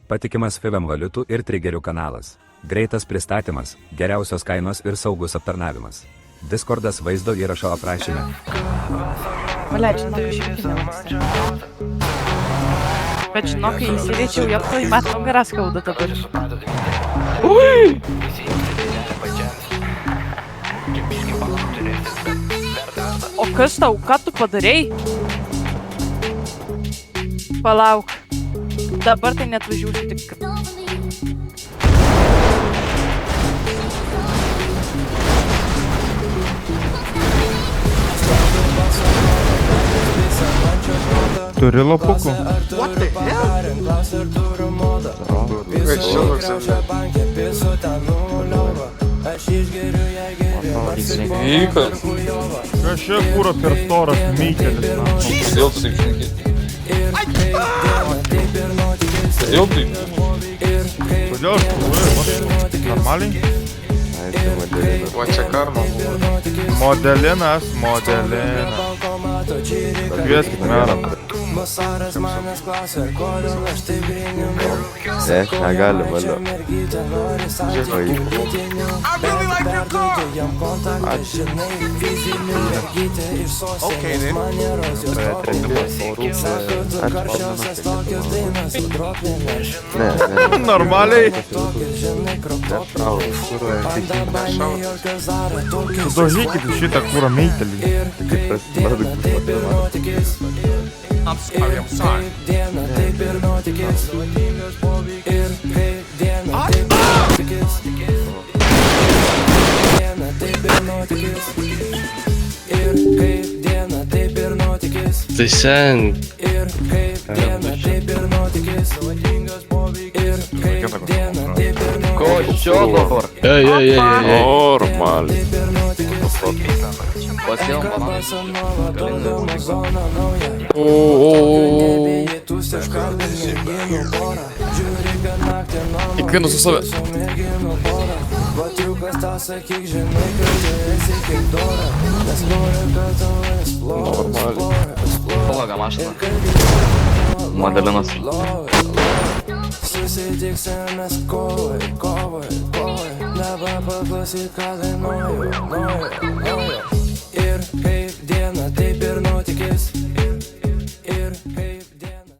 Patikimas FIVM valiutų ir trigerių kanalas. Greitas pristatymas, geriausios kainos ir saugus aptarnavimas. Discordas vaizdo įrašo aprašyme. Valia, žinok, išvykti nevyksta. Bet žinok, kai įsirėčiau jopto, į mat nugarą skauda dabar. Ui! O kas tau, ką tu padarei? Palauk. Dabar tai net važiuosiu tik. Turi lapukų. What the hell? Vyko. Kažkiek kūro per storas mykelis. Kodėl tu taip šneki? Kodėl taip? Kodėl aš turiu? Normaliai? O čia karma buvo. Modelinas. Kvieskit merą. Negali, valio. Okay, then. Normaliai. Sudožykit šitą kūro meitelį. I'm sorry. Tai sen. Ko čia dabar? Ei. Normaliai. Kiekvienas su save. Palaga mašina. Modelinas. Susitiksime kovai. Nebepaklausyt, ką dainuoju. Ir kaip diena, taip ir nuotykis.